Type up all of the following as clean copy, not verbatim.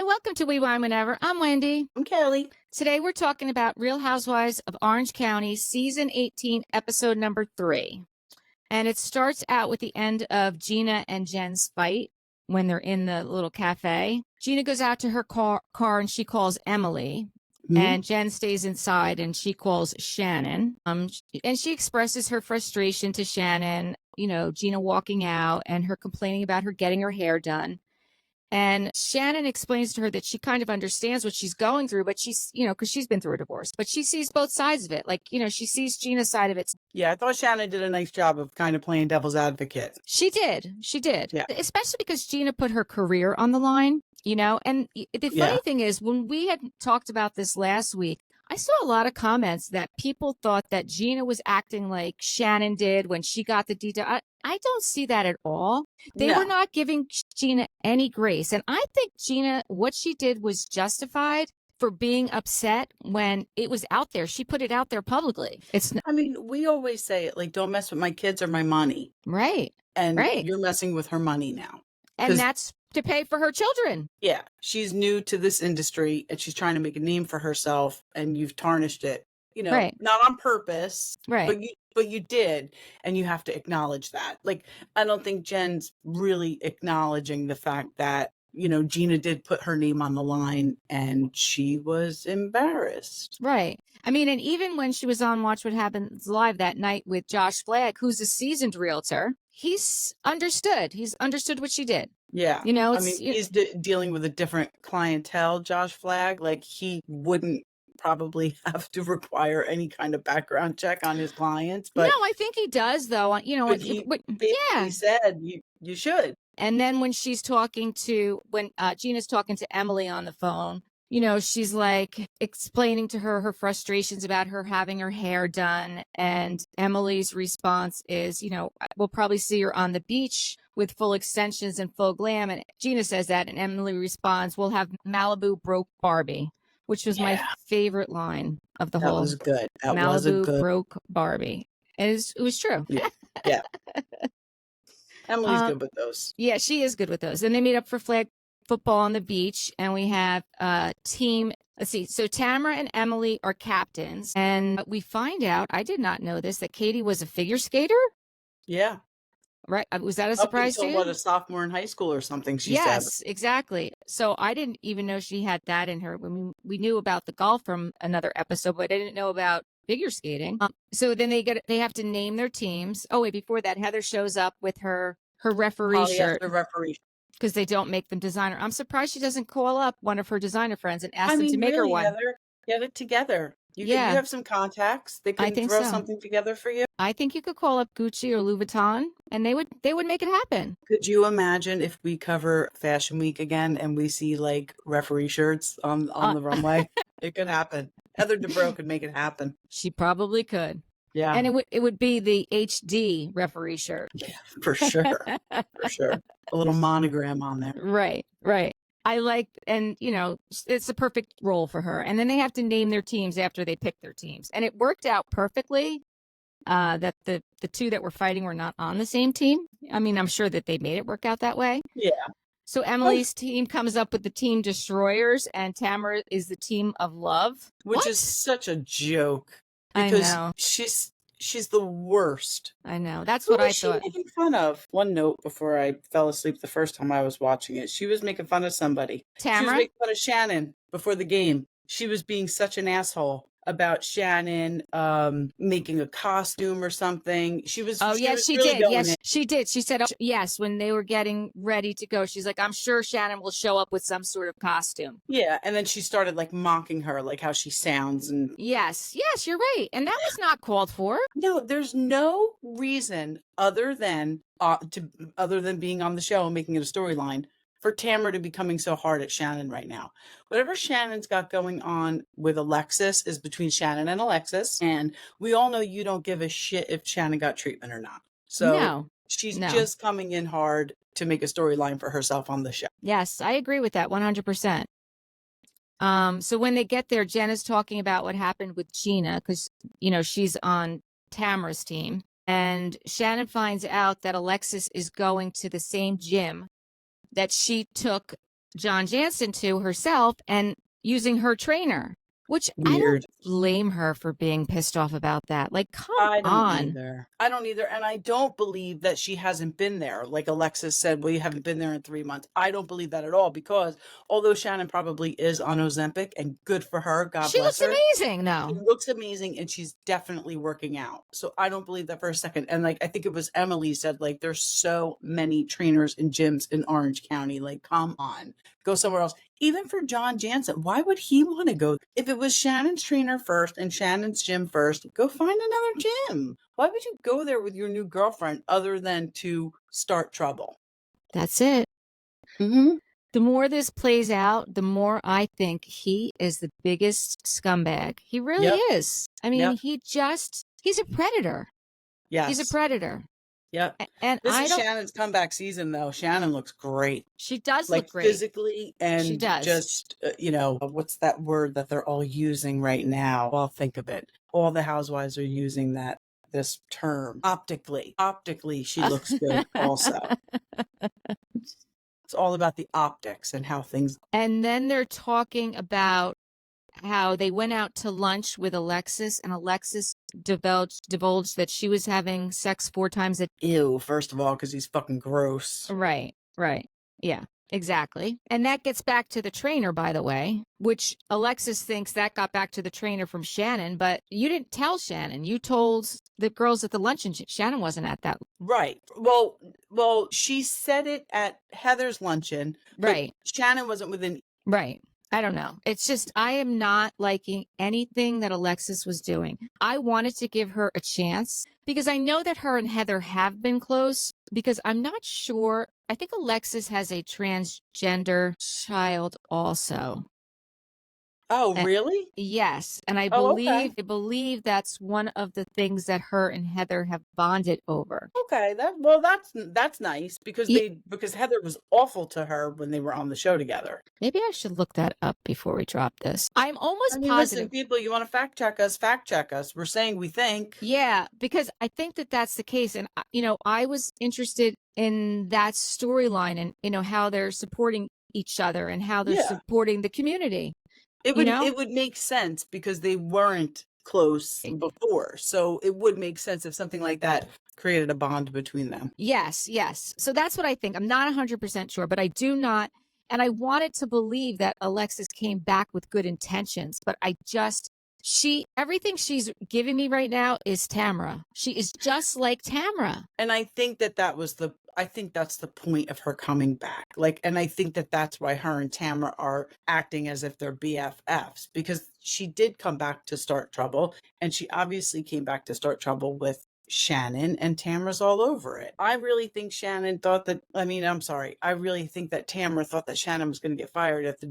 Hi, welcome to We Wine Whenever. I'm Wendy. I'm Kelly. Today we're talking about Real Housewives of Orange County, Season 18, Episode number 3. And it starts out with the end of Gina and Jen's fight when they're in the little cafe. Gina goes out to her car and she calls Emily. And Jen stays inside and she calls Shannon. And she expresses her frustration to Shannon, Gina walking out and her complaining about her getting her hair done. And Shannon explains to her that she kind of understands what she's going through, but she's, because she's been through a divorce, but she sees both sides of it. Like, she sees Gina's side of it. Yeah, I thought Shannon did a nice job of kind of playing devil's advocate. She did. Yeah. Especially because Gina put her career on the line, and the funny thing is when we had talked about this last week, I saw a lot of comments that people thought that Gina was acting like Shannon did when she got the detail. I don't see that at all. They were not giving Gina any grace. And I think Gina, what she did was justified for being upset when it was out there. She put it out there publicly. We always say it, like, don't mess with my kids or my money. Right. And you're messing with her money now. And that's to pay for her children. Yeah. She's new to this industry and she's trying to make a name for herself and you've tarnished it, not on purpose. Right. But you did, and you have to acknowledge that. Like, I don't think Jen's really acknowledging the fact that, Gina did put her name on the line and she was embarrassed. Right. And even when she was on Watch What Happens Live that night with Josh Flagg, who's a seasoned realtor, he's understood. He's understood what she did. Yeah. He's dealing with a different clientele, Josh Flagg. Like, he wouldn't probably have to require any kind of background check on his clients. But no, I think he does, though. He said you should. And then when Gina's talking to Emily on the phone, she's like explaining to her frustrations about her having her hair done. And Emily's response is, we'll probably see her on the beach with full extensions and full glam. And Gina says that. And Emily responds, we'll have Malibu Broke Barbie, which was my favorite line of the whole. That was good. Malibu Broke Barbie. It was true. Yeah. Emily's good with those. Yeah, she is good with those. And they meet up for flag football on the beach. And we have a team. Let's see. So Tamara and Emily are captains. And we find out, I did not know this, that Katie was a figure skater. Yeah. Right. Was that a surprise to you? What, a sophomore in high school or something, she said. Yes, exactly. So I didn't even know she had that in her. We knew about the golf from another episode, but I didn't know about figure skating. So then they have to name their teams. Oh, wait, before that, Heather shows up with her referee shirt. The referee. Because they don't make them designer. I'm surprised she doesn't call up one of her designer friends and ask them to make her one. Heather, get it together. You have some contacts. They can throw something together for you. I think you could call up Gucci or Louis Vuitton and they would make it happen. Could you imagine if we cover Fashion Week again and we see like referee shirts on the runway? It could happen. Heather Dubrow could make it happen. She probably could. Yeah. And it would be the HD referee shirt. Yeah, for sure. For sure. A little monogram on there. Right. I like, and it's a perfect role for her. And then they have to name their teams after they pick their teams. And it worked out perfectly that the two that were fighting were not on the same team. I'm sure that they made it work out that way. Yeah. So Emily's team comes up with the team Destroyers and Tamara is the team of Love. Which is such a joke. Because I know. She's the worst. I know. That's what I thought. Who was she making fun of? One note before I fell asleep the first time I was watching it. She was making fun of somebody. Tamara? She was making fun of Shannon before the game. She was being such an asshole about Shannon making a costume or something. She did. Yes, she did. She said, yes, when they were getting ready to go, she's like, I'm sure Shannon will show up with some sort of costume. Yeah. And then she started like mocking her, like how she sounds. And yes, you're right. And that was not called for. No, there's no reason other than being on the show and making it a storyline for Tamara to be coming so hard at Shannon right now. Whatever Shannon's got going on with Alexis is between Shannon and Alexis. And we all know you don't give a shit if Shannon got treatment or not. So she's just coming in hard to make a storyline for herself on the show. Yes, I agree with that 100%. So when they get there, Jen is talking about what happened with Gina because, she's on Tamara's team. And Shannon finds out that Alexis is going to the same gym that she took John Jansen to herself and using her trainer, which I don't Weird. blame her for being pissed off about that. Like, come I don't on. either. I don't either. And I don't believe that she hasn't been there. Like Alexis said, well, you haven't been there in 3 months. I don't believe that at all, because although Shannon probably is on Ozempic, and good for her, God She bless looks her. amazing, She though. looks amazing, and she's definitely working out. So I don't believe that for a second. And like, I think it was Emily said, like, there's so many trainers and gyms in Orange County. Like, come on, go somewhere else. Even for John Jansen, why would he want to go? If it was Shannon's trainer first and Shannon's gym first, go find another gym. Why would you go there with your new girlfriend other than to start trouble? That's it. Mm-hmm. The more this plays out, the more I think he is the biggest scumbag. He really Yep. is. I mean, Yep. he's a predator. Yes. He's a predator. Yep. And This I is don't, Shannon's comeback season, though. Shannon looks great. she does Like look great. physically, and She does. just, what's that word that they're all using right now? Well, think of it. All the housewives are using this term. Optically, she looks good also. It's all about the optics and how things. And then they're talking about how they went out to lunch with Alexis, and Alexis divulged that she was having sex 4 times a day. Ew, first of all, because he's fucking gross. Right. Yeah, exactly. And that gets back to the trainer, by the way, which Alexis thinks that got back to the trainer from Shannon, but you didn't tell Shannon. You told the girls at the luncheon. Shannon wasn't at that. Right. Well, she said it at Heather's luncheon. Right. Shannon wasn't within. Right. I don't know. It's just, I am not liking anything that Alexis was doing. I wanted to give her a chance because I know that her and Heather have been close, because I'm not sure. I think Alexis has a transgender child also. Oh, really? Yes. And I Okay. believe that's one of the things that her and Heather have bonded over. Okay, that's nice, because because Heather was awful to her when they were on the show together. Maybe I should look that up before we drop this. I'm almost positive. Listen, people, you want to fact check us. We're saying we think. Yeah, because I think that that's the case. And, I was interested in that storyline and, how they're supporting each other and how they're supporting the community. It would make sense because they weren't close before. So it would make sense if something like that created a bond between them. Yes. So that's what I think. I'm not 100% sure, but I do not. And I wanted to believe that Alexis came back with good intentions, but everything she's giving me right now is Tamara. She is just like Tamara. And I think I think that's the point of her coming back. And I think that that's why her and Tamara are acting as if they're BFFs, because she did come back to start trouble, and she obviously came back to start trouble with Shannon, and Tamara's all over it. I really think Shannon thought that, I'm sorry. I really think that Tamara thought that Shannon was going to get fired after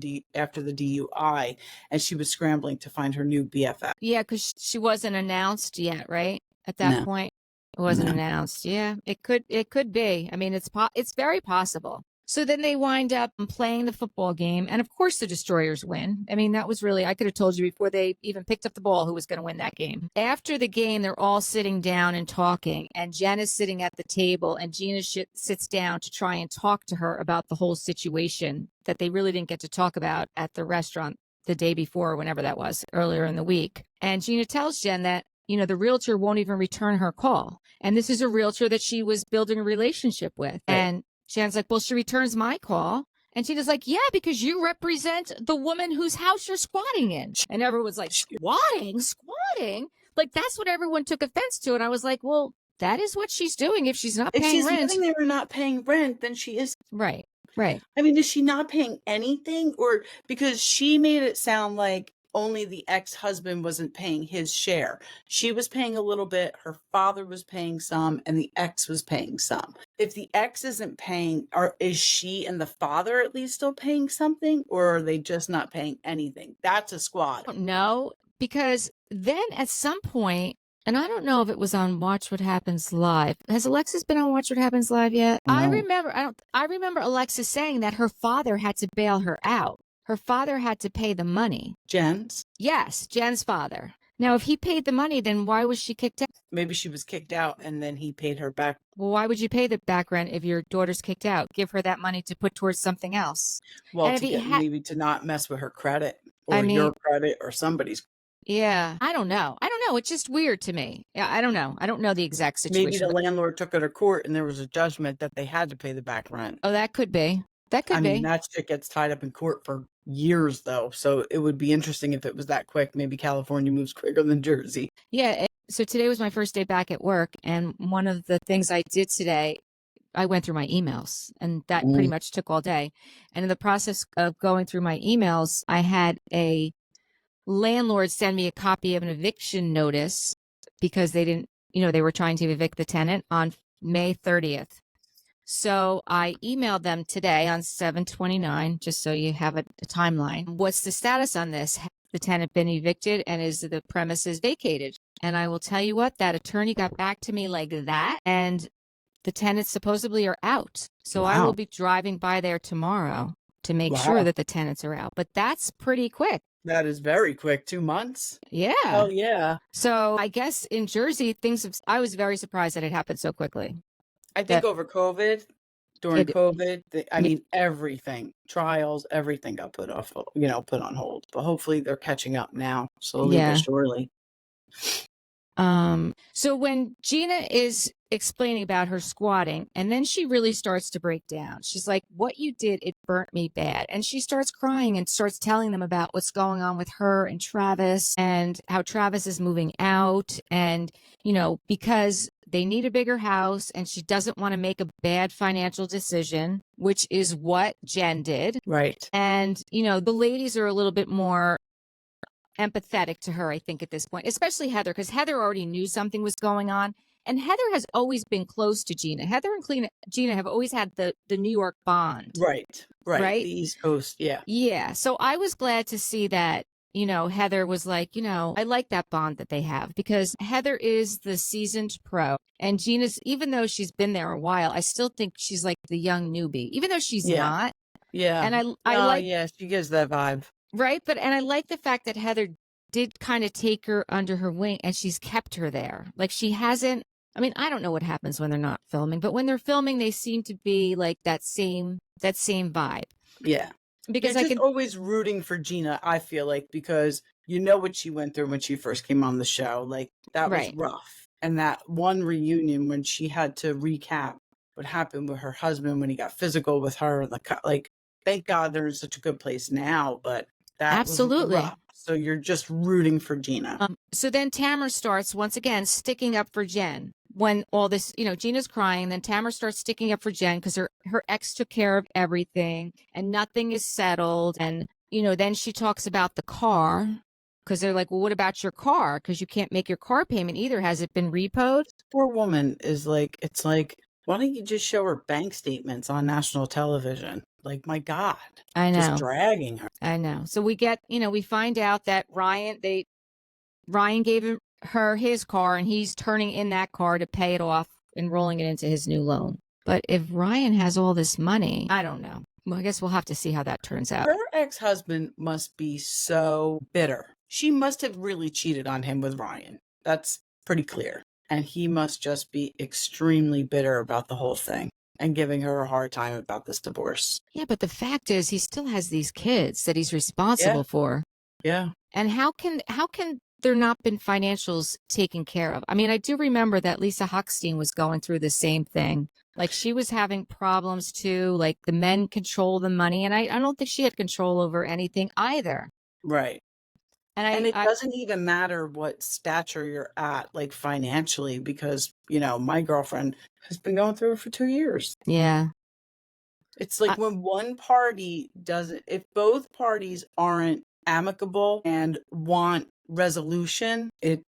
the DUI, and she was scrambling to find her new BFF. Yeah, because she wasn't announced yet, right? At that point, it wasn't announced. Yeah, it could be. It's very possible. So then they wind up playing the football game. And of course, the Destroyers win. That was really, I could have told you before they even picked up the ball who was going to win that game. After the game, they're all sitting down and talking. And Jen is sitting at the table, and Gina sits down to try and talk to her about the whole situation that they really didn't get to talk about at the restaurant the day before, whenever that was, earlier in the week. And Gina tells Jen that, the realtor won't even return her call. And this is a realtor that she was building a relationship with. Right. And Shannon's like, well, she returns my call. And Gina's like, yeah, because you represent the woman whose house you're squatting in. And everyone's like, squatting? Like, that's what everyone took offense to. And I was like, well, that is what she's doing. If she's not paying rent. If she's living there and not paying rent, then she is. Right. Is she not paying anything? Or because she made it sound like only the ex-husband wasn't paying his share. She was paying a little bit, her father was paying some, and the ex was paying some. If the ex isn't paying, is she and the father at least still paying something, or are they just not paying anything? That's a squad. No, because then at some point, and I don't know if it was on Watch What Happens Live. Has Alexis been on Watch What Happens Live yet? No. I remember Alexis saying that her father had to bail her out. Her father had to pay the money. Jen's? Yes, Jen's father. Now, if he paid the money, then why was she kicked out? Maybe she was kicked out and then he paid her back. Well, why would you pay the back rent if your daughter's kicked out? Give her that money to put towards something else. Well, And if to he get had, maybe to not mess with her credit I or mean, your credit or somebody's. yeah, I don't know. It's just weird to me. Yeah, I don't know. I don't know the exact Maybe situation. the landlord took her to court and there was a judgment that they had to pay the back rent. Oh, that could be. That could I mean, be. that shit gets tied up in court for years, though. So it would be interesting if it was that quick. Maybe California moves quicker than Jersey. Yeah. So today was my first day back at work. And one of the things I did today, I went through my emails, and that pretty much took all day. And in the process of going through my emails, I had a landlord send me a copy of an eviction notice because they didn't, they were trying to evict the tenant on May 30th. So I emailed them today on 7/29, just so you have a timeline. What's the status on this? Has the tenant been evicted, and is the premises vacated? And I will tell you what, that attorney got back to me like that, and the tenants supposedly are out. So I will be driving by there tomorrow to make sure that the tenants are out. But that's pretty quick. That is very quick. 2 months? Yeah. Oh, yeah. So I guess in Jersey, I was very surprised that it happened so quickly. I think over COVID, during COVID, I mean, everything, trials, everything got put on hold. But hopefully they're catching up now, slowly but surely. So when Gina is explaining about her squatting, and then she really starts to break down. She's like, what you did, it burnt me bad. And she starts crying and starts telling them about what's going on with her and Travis and how Travis is moving out. And, because they need a bigger house and she doesn't want to make a bad financial decision, which is what Jen did. Right. And, the ladies are a little bit more empathetic to her, I think, at this point, especially Heather, because Heather already knew something was going on. And Heather has always been close to Gina. Heather and Gina have always had the New York bond. Right. The East Coast. Yeah. Yeah. So I was glad to see that, Heather was like, I like that bond that they have, because Heather is the seasoned pro. And Gina's, even though she's been there a while, I still think she's like the young newbie, even though she's not. Yeah. And I like. Yeah, she gives that vibe. Right. And I like the fact that Heather did kind of take her under her wing, and she's kept her there. Like, she hasn't, I mean, I don't know what happens when they're not filming, but when they're filming, they seem to be like that same vibe. Yeah. Because you're just always rooting for Gina, I feel like, because you know what she went through when she first came on the show. Like, that was rough. And that one reunion when she had to recap what happened with her husband when he got physical with her, like, thank God they're in such a good place now, but that absolutely was rough. So you're just rooting for Gina. So then Tamara starts once again sticking up for Jen. When all this, Gina's crying, then Tamara starts sticking up for Jen because her ex took care of everything and nothing is settled. And, then she talks about the car, because they're like, well, what about your car? Because you can't make your car payment either. Has it been repoed? Poor woman is like, it's like, why don't you just show her bank statements on national television? Like, my God. I know. Just dragging her. I know. So we get, we find out that Ryan gave her his car, and he's turning in that car to pay it off and rolling it into his new loan. But if Ryan has all this money, I don't know. Well, I guess we'll have to see how that turns out. Her ex-husband must be so bitter. She must have really cheated on him with Ryan. That's pretty clear. And he must just be extremely bitter about the whole thing and giving her a hard time about this divorce. Yeah, but the fact is, he still has these kids that he's responsible for. Yeah. And how can there not been financials taken care of? I mean, I do remember that Lisa Hochstein was going through the same thing. Like, she was having problems too. Like, the men control the money, and I don't think she had control over anything either. Right. And it doesn't even matter what stature you're at, like, financially, because, my girlfriend has been going through it for 2 years. Yeah. It's like when one party doesn't, if both parties aren't amicable and want resolution, it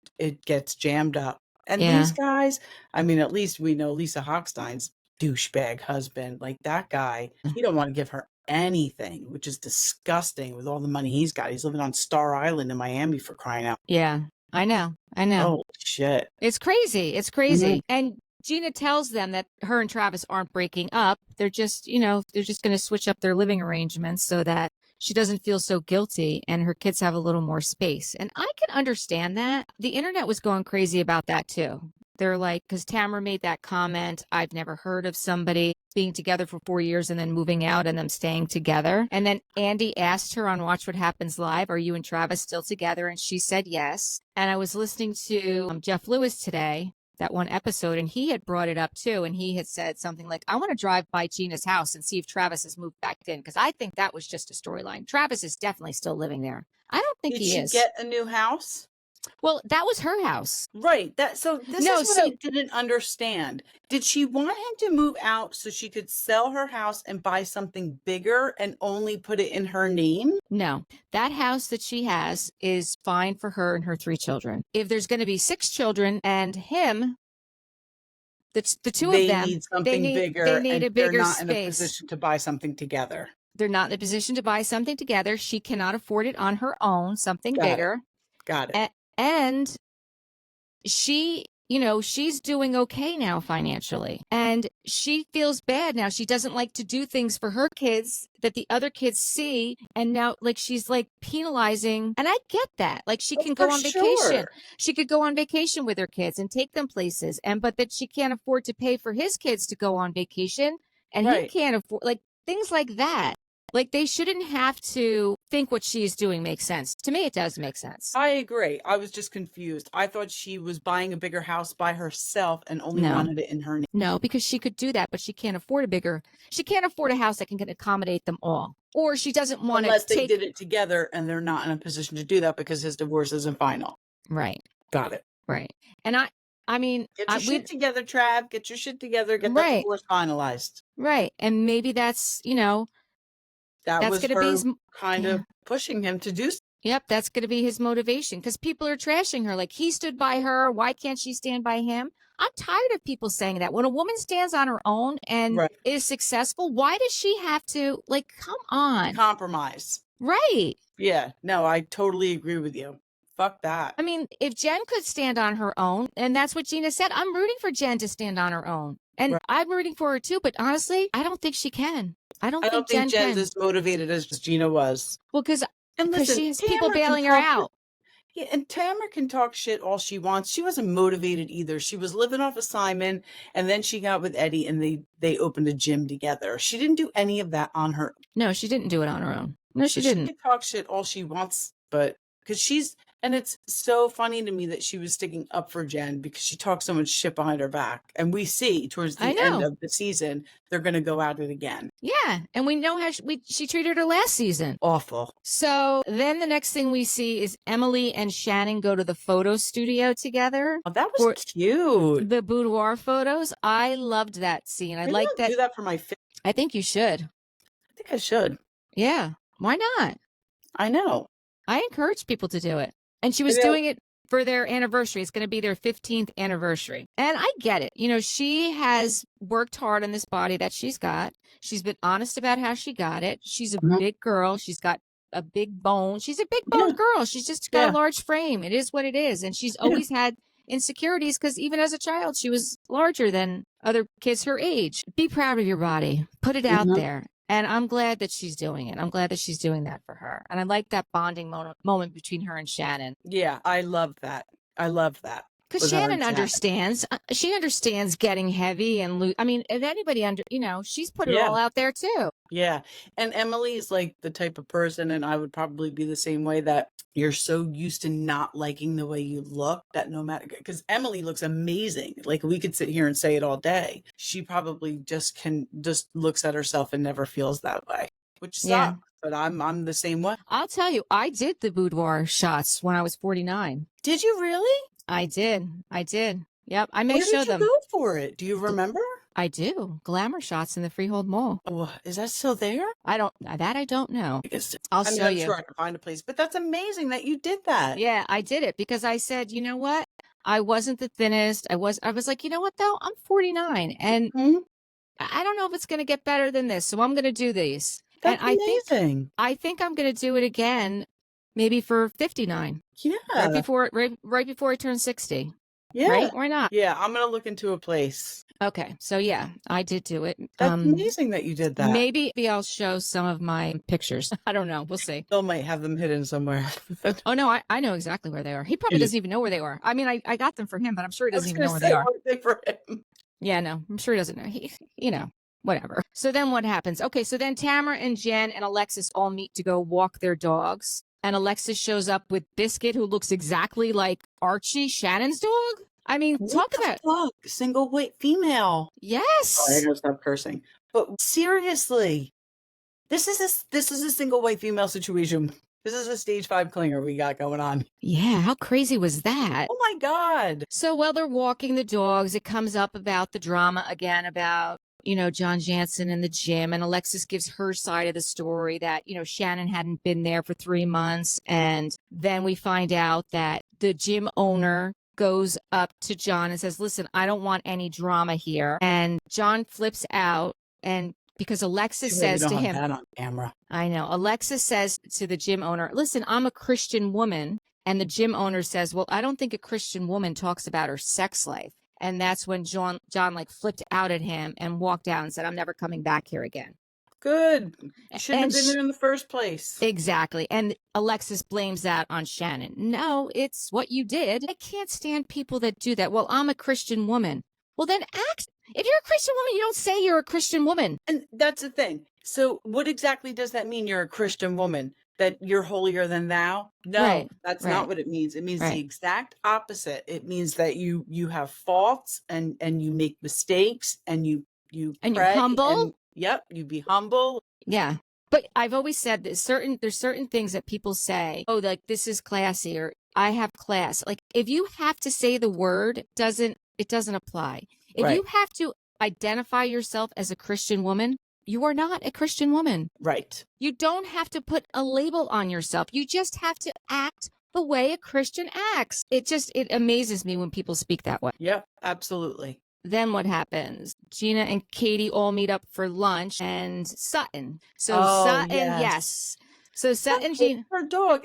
gets jammed up. And these guys, I mean, at least we know Lisa Hochstein's douchebag husband, like, that guy, he don't want to give her anything, which is disgusting with all the money he's got. He's living on Star Island in Miami, for crying out. Yeah, I know. Oh, shit. It's crazy. It's crazy. And Gina tells them that her and Travis aren't breaking up. They're just, they're just going to switch up their living arrangements so that she doesn't feel so guilty and her kids have a little more space. And I can understand that. The internet was going crazy about that too. They're like, because Tamara made that comment, I've never heard of somebody being together for 4 years and then moving out and them staying together. And then Andy asked her on Watch What Happens Live, are you and Travis still together? And she said yes. And I was listening to Jeff Lewis today, that one episode, and he had brought it up too. And he had said something like, I want to drive by Gina's house and see if Travis has moved back in, because I think that was just a storyline. Travis is definitely still living there. I don't think he is. Did she get a new house? Well, that was her house. Right. So this is what I didn't understand. Did she want him to move out so she could sell her house and buy something bigger and only put it in her name? No, that house that she has is fine for her and her 3 children. If there's going to be 6 children and him, that's the two of them. They need something bigger. They need a bigger they're not space. in a position to buy something together. They're not in a position to buy something together. She cannot afford it on her own, something bigger. Got it. And she, she's doing okay now financially. And she feels bad now. She doesn't like to do things for her kids that the other kids see. And now, like, she's like penalizing. And I get that. Like, she can go on vacation. Sure. She could go on vacation with her kids and take them places. But that she can't afford to pay for his kids to go on vacation. And he can't afford, like, things like that. Like, they shouldn't have to think what she's doing makes sense. To me, it does make sense. I agree. I was just confused. I thought she was buying a bigger house by herself and only wanted it in her name. No, because she could do that, but she can't afford she can't afford a house that can accommodate them all. Or she doesn't want to Unless they did it together and they're not in a position to do that because his divorce isn't final. Right. Got it. Right. And I mean, get your shit together, Trav. Get your shit together. Get that divorce finalized. Right. And maybe that's, that's was her kind of pushing him to do. Yep, that's going to be his motivation, because people are trashing her. Like, he stood by her. Why can't she stand by him? I'm tired of people saying that. When a woman stands on her own and is successful, why does she have to, like, come on? Compromise. Right. Yeah. No, I totally agree with you. Fuck that. I mean, if Jen could stand on her own, and that's what Gina said, I'm rooting for Jen to stand on her own. And I'm rooting for her too, but honestly, I don't think she can. I don't think Jen's as motivated as Gina was. Well, because she has people bailing her out. Yeah, and Tamara can talk shit all she wants. She wasn't motivated either. She was living off of Simon, and then she got with Eddie, and they opened a gym together. She didn't do any of that on her. No, she didn't do it on her own. No, she didn't. She can talk shit all she wants, but because and it's so funny to me that she was sticking up for Jen because she talks so much shit behind her back. And we see towards the end of the season, they're going to go at it again. Yeah. And we know how she treated her last season. Awful. So then the next thing we see is Emily and Shannon go to the photo studio together. Oh, that was cute. The boudoir photos. I loved that scene. I like that. Do that for my face. I think you should. I think I should. Yeah. Why not? I know. I encourage people to do it. And she was doing it for their anniversary. It's going to be their 15th anniversary. And I get it. She has worked hard on this body that she's got. She's been honest about how she got it. She's a big girl. She's got a big bone. She's a big boned girl. She's just got a large frame. It is what it is. And she's always had insecurities because even as a child, she was larger than other kids her age. Be proud of your body. Put it out there. And I'm glad that she's doing it. I'm glad that she's doing that for her. And I like that bonding moment between her and Shannon. Yeah, I love that. I love that. Because Shannon understands. She understands getting heavy and I mean, if anybody she's put it all out there too. Yeah. And Emily's like the type of person, and I would probably be the same way, that you're so used to not liking the way you look that no matter, because Emily looks amazing. Like, we could sit here and say it all day. She probably just looks at herself and never feels that way, which sucks. But I'm the same way. I'll tell you, I did the boudoir shots when I was 49. Did you really? I did. Yep. I may show them. Where did you go for it? Do you remember? I do. Glamour shots in the Freehold Mall. Oh, is that still there? I don't know. I'll show you. I'm sure I can find a place, but that's amazing that you did that. Yeah, I did it because I said, you know what? I wasn't the thinnest. I was like, you know what though? I'm 49 and I don't know if it's going to get better than this. So I'm going to do these. That's amazing. I think I'm going to do it again, maybe for 59. Yeah. Right before I turn 60. Yeah. Right? Why not? Yeah, I'm going to look into a place. Okay. So yeah, I did do it. That's amazing that you did that. Maybe I'll show some of my pictures. I don't know. We'll see. Bill might have them hidden somewhere. Oh, no, I know exactly where they are. He probably doesn't even know where they are. I mean, I got them for him, but I'm sure he doesn't even know where they are. For him. Yeah, no, I'm sure he doesn't know. He, whatever. So then what happens? Okay, so then Tamara and Jenn and Alexis all meet to go walk their dogs. And Alexis shows up with Biscuit, who looks exactly like Archie, Shannon's dog. I mean, talk about single white female. Yes. Oh, I gotta stop cursing. But seriously, this is a single white female situation. This is a stage 5 clinger we got going on. Yeah, how crazy was that? Oh my God. So while they're walking the dogs, it comes up about the drama again about, John Jansen in the gym, and Alexis gives her side of the story that, Shannon hadn't been there for 3 months. And then we find out that the gym owner goes up to John and says, listen, I don't want any drama here. And John flips out, and because Alexis says to him, that on camera. I know. Alexis says to the gym owner, listen, I'm a Christian woman. And the gym owner says, well, I don't think a Christian woman talks about her sex life. And that's when John like flipped out at him and walked out and said, I'm never coming back here again. Good. Shouldn't have been there in the first place. Exactly. And Alexis blames that on Shannon. No, it's what you did. I can't stand people that do that. Well, I'm a Christian woman. Well, then act. If you're a Christian woman, you don't say you're a Christian woman. And that's the thing. So what exactly does that mean, you're a Christian woman? That you're holier than thou? No, that's not what it means. It means the exact opposite. It means that you have faults and you make mistakes and you and pray you're humble. And, yep, you be humble. Yeah. But I've always said that there's certain things that people say, oh, like this is classy or I have class. Like if you have to say the word, it doesn't apply. If you have to identify yourself as a Christian woman, you are not a Christian woman. Right. You don't have to put a label on yourself. You just have to act the way a Christian acts. It amazes me when people speak that way. Yep, absolutely. Then what happens? Gina and Katie all meet up for lunch and Sutton. So Sutton, yes. So Sutton, Gina. Her dog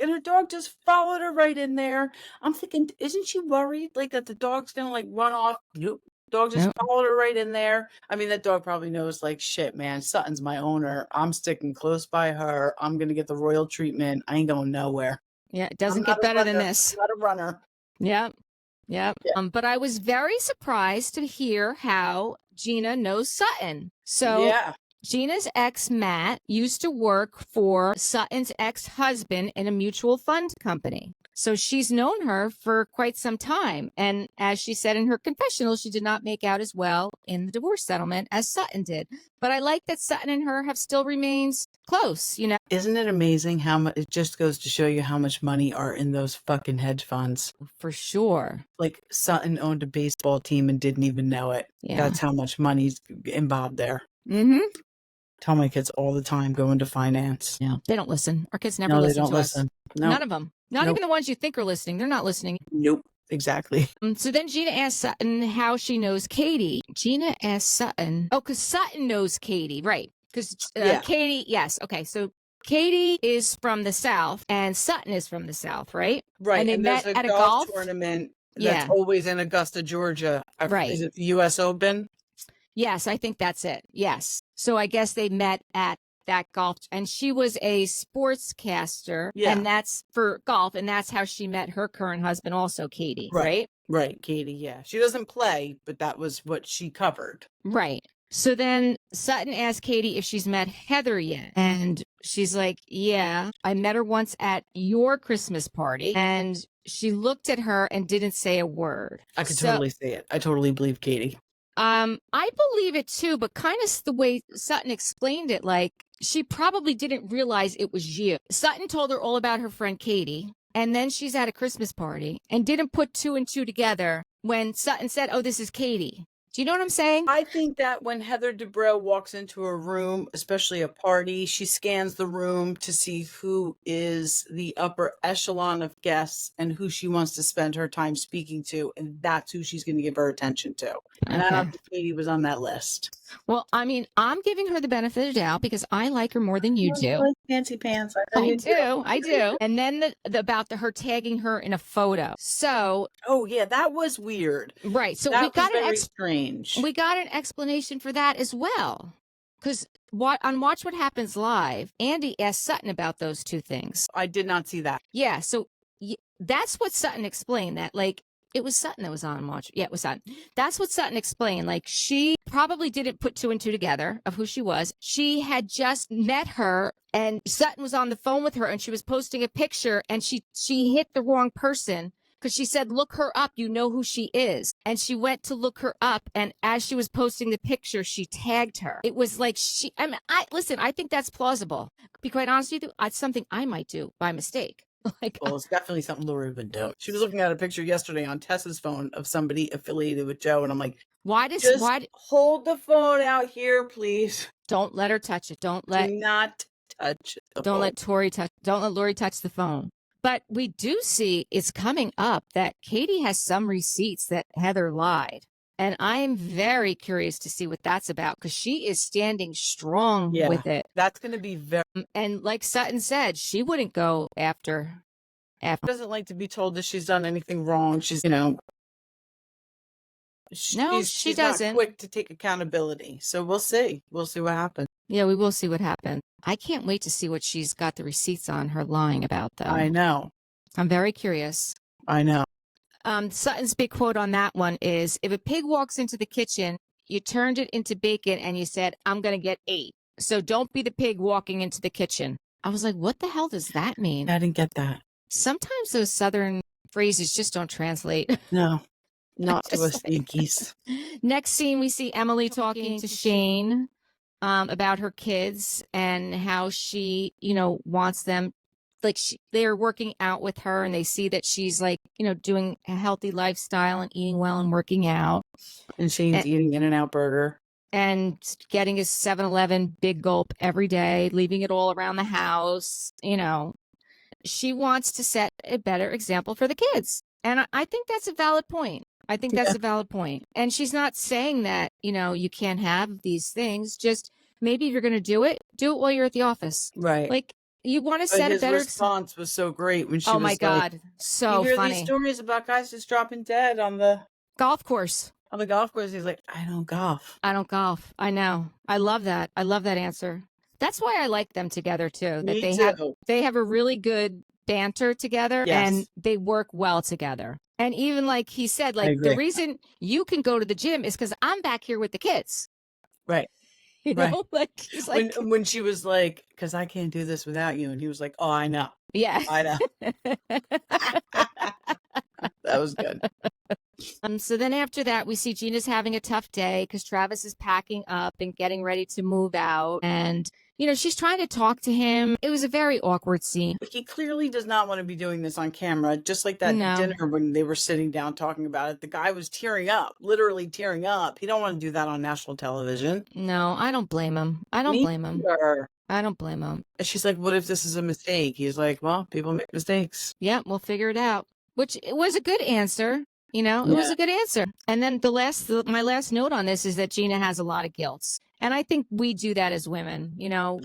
just followed her right in there. I'm thinking, isn't she worried like that the dog's gonna like run off? Nope. Dog just followed her right in there. I mean, that dog probably knows like, shit, man, Sutton's my owner. I'm sticking close by her. I'm going to get the royal treatment. I ain't going nowhere. Yeah, it doesn't get better than this. I'm not a runner. Yep. Yeah. But I was very surprised to hear how Gina knows Sutton. So Gina's ex, Matt, used to work for Sutton's ex-husband in a mutual fund company. So she's known her for quite some time. And as she said in her confessional, she did not make out as well in the divorce settlement as Sutton did. But I like that Sutton and her have still remained close, Isn't it amazing how much, it just goes to show you how much money are in those fucking hedge funds. For sure. Like Sutton owned a baseball team and didn't even know it. Yeah. That's how much money's involved there. Mm-hmm. Tell my kids all the time, go into finance. Yeah, they don't listen. Our kids never listen to us. No. None of them. Not even the ones you think are listening. They're not listening. Nope. Exactly. So then Gina asks Sutton how she knows Katie. Gina asks Sutton. Oh, because Sutton knows Katie. Right. Because Katie. Yes. Okay. So Katie is from the South and Sutton is from the South. Right. Right. And they met at a golf tournament that's always in Augusta, Georgia. Right. Is it the U.S. Open? Yes, I think that's it. Yes. So I guess they met at that golf, and she was a sportscaster, and that's for golf, and that's how she met her current husband, also Katie, right? Right, Katie, yeah. She doesn't play, but that was what she covered. Right. So then Sutton asked Katie if she's met Heather yet, and she's like, yeah, I met her once at your Christmas party, and she looked at her and didn't say a word. I could totally see it. I totally believe Katie. I believe it too, but kind of the way Sutton explained it, like she probably didn't realize it was you. Sutton told her all about her friend Katie, and then she's at a Christmas party and didn't put 2 and 2 together when Sutton said, oh, this is Katie. Do you know what I'm saying? I think that when Heather Dubrow walks into a room, especially a party, she scans the room to see who is the upper echelon of guests and who she wants to spend her time speaking to, and that's who she's going to give her attention to. And I Okay. don't think Katie was on that list. Well, I mean, I'm giving her the benefit of the doubt because I like her more than you do. Like fancy pants. I do. And then about her tagging her in a photo. So, oh yeah, that was weird. right. So that we got was very strange. We got an explanation for that as well. Because on Watch What Happens Live, Andy asked Sutton about those two things. I did not see that. Yeah. So that's what Sutton explained, that like it was Sutton that was on Watch. Yeah, it was Sutton. That's what Sutton explained. Like, she probably didn't put two and two together of who she was. She had just met her, and Sutton was on the phone with her, and she was posting a picture, and she hit the wrong person because she said, "Look her up. You know who she is." And she went to look her up, and as she was posting the picture, she tagged her. It was like I think that's plausible. To be quite honest with you, it's something I might do by mistake. Like, well, it's definitely something Lori would do. She was looking at a picture yesterday on Tessa's phone of somebody affiliated with Joe, and I'm like, why hold the phone out here, please? Don't let her touch it. Do not touch the phone. Don't let Lori touch the phone. But we do see it's coming up that Katie has some receipts that Heather lied. And I'm very curious to see what that's about, because she is standing strong with it. That's going to be very... And like Sutton said, she wouldn't go after. She doesn't like to be told that she's done anything wrong. She's, no, she doesn't. Not quick to take accountability. So we'll see. We'll see what happens. Yeah, we will see what happens. I can't wait to see what she's got the receipts on her lying about, though. I know. I'm very curious. I know. Sutton's big quote on that one is, if a pig walks into the kitchen, you turned it into bacon and you said, "I'm going to get 8. So don't be the pig walking into the kitchen." I was like, what the hell does that mean? I didn't get that. Sometimes those Southern phrases just don't translate. No, not to us Yankees. Next scene, we see Emily talking to Shane about her kids and how she, wants them. Like, they're working out with her, and they see that she's like, doing a healthy lifestyle and eating well and working out. And Shane's eating In-N-Out burger. And getting his 7-Eleven big gulp every day, leaving it all around the house. She wants to set a better example for the kids. And I think that's a valid point. A valid point. And she's not saying that, you can't have these things. Just maybe if you're going to do it while you're at the office. Right. Like, you want to set a better... His response was so great when she was like... Oh, my God. Like, so you hear funny. These stories about guys just dropping dead on the... golf course. On the golf course, he's like, I don't golf. I know. I love that. I love that answer. That's why I like them together, too. Me too. They have a really good banter together, and they work well together. And even like he said, like, the reason you can go to the gym is because I'm back here with the kids. Right. Know? Like, he's like... When she was like, because I can't do this without you. And he was like, oh, I know. Yeah. I know. That was good. So then after that, we see Gina's having a tough day because Travis is packing up and getting ready to move out. And, she's trying to talk to him. It was a very awkward scene. He clearly does not want to be doing this on camera, just like that dinner when they were sitting down talking about it. The guy was tearing up, literally tearing up. He don't want to do that on national television. No, I don't blame him. I don't blame him. And she's like, what if this is a mistake? He's like, well, people make mistakes. Yeah, we'll figure it out. Which it was a good answer. It was a good answer. And then my last note on this is that Gina has a lot of guilt. And I think we do that as women,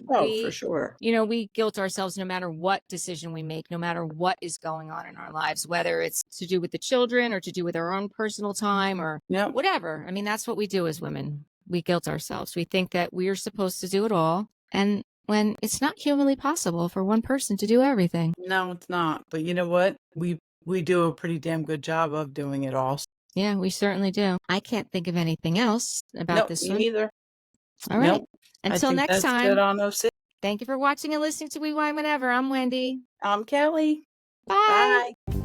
for sure. We guilt ourselves no matter what decision we make, no matter what is going on in our lives, whether it's to do with the children or to do with our own personal time or whatever. I mean, that's what we do as women. We guilt ourselves. We think that we are supposed to do it all. And when it's not humanly possible for one person to do everything. No, it's not. But you know what? We do a pretty damn good job of doing it all. Yeah, we certainly do. I can't think of anything else about this one. Me neither. All right. Until next time. Good on 06. Thank you for watching and listening to We Wine Whenever. I'm Wendy. I'm Kelly. Bye. Bye.